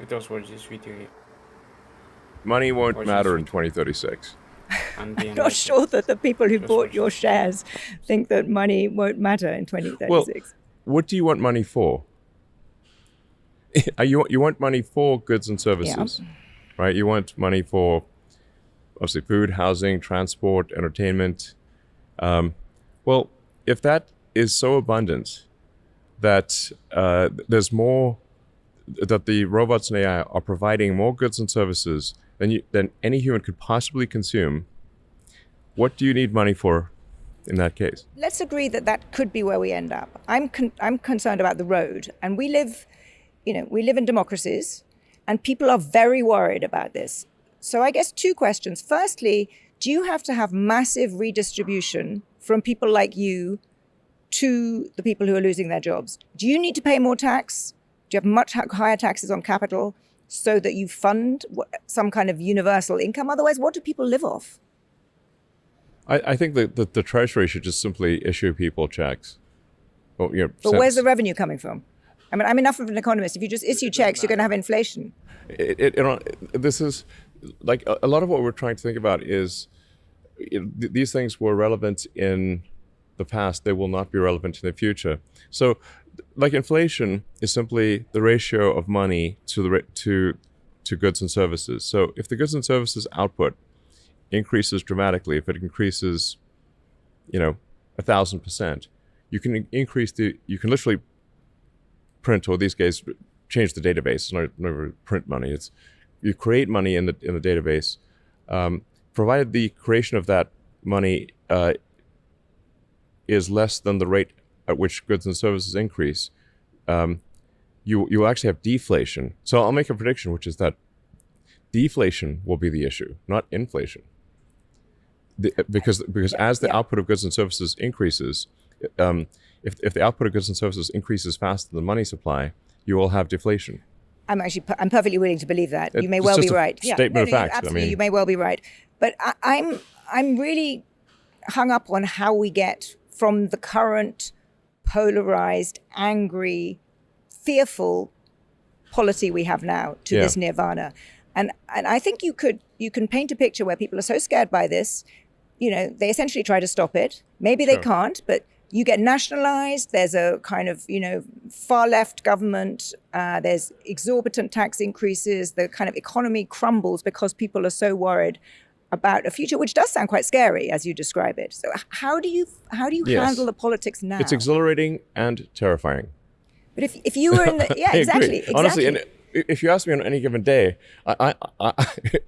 with those words, je suis Thierry. Money won't Or matter in just- 2036. And being Not like- sure that the people who Just bought watch your it. shares think that money won't matter in 2036. What do you want money for? You want money for goods and services, right? You want money for obviously food, housing, transport, entertainment. Well, if that is so abundant that there's more, that the robots and AI are providing more goods and services than any human could possibly consume, what do you need money for in that case? Let's agree that that could be where we end up. I'm concerned about the road, and we live in democracies, and people are very worried about this. So I guess two questions. Firstly, do you have to have massive redistribution from people like you to the people who are losing their jobs? Do you need to pay more tax? Do you have much higher taxes on capital so that you fund some kind of universal income? Otherwise, what do people live off? I think that the Treasury should just simply issue people checks. Well, But where's the revenue coming from? I mean, I'm enough of an economist. If you just issue checks, you're going to have inflation. This is like a lot of what we're trying to think about is these things were relevant in the past. They will not be relevant in the future. So like inflation is simply the ratio of money to goods and services. So if the goods and services output increases dramatically, if it increases, 1,000%, you can literally print, or these days change the database. It's not print money. You create money in the database, provided the creation of that money is less than the rate at which goods and services increase. You actually have deflation. So I'll make a prediction, which is that deflation will be the issue, not inflation. Because as the output of goods and services increases, if the output of goods and services increases faster than the money supply, you will have deflation. I'm perfectly willing to believe that. You may It's well just be a right. statement of fact. Absolutely, you may well be right. But I'm really hung up on how we get from the current polarized, angry, fearful polity we have now to this nirvana. And I think you can paint a picture where people are so scared by this, they essentially try to stop it. Maybe they can't, but you get nationalized. There's a kind of, far left government. There's exorbitant tax increases. The kind of economy crumbles because people are so worried about a future, which does sound quite scary as you describe it. So how do you handle the politics now? It's exhilarating and terrifying. But if you were in the, I exactly. agree. Honestly, and if you ask me on any given day, I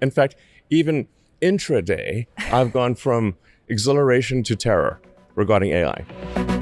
in fact, even intraday, I've gone from exhilaration to terror regarding AI.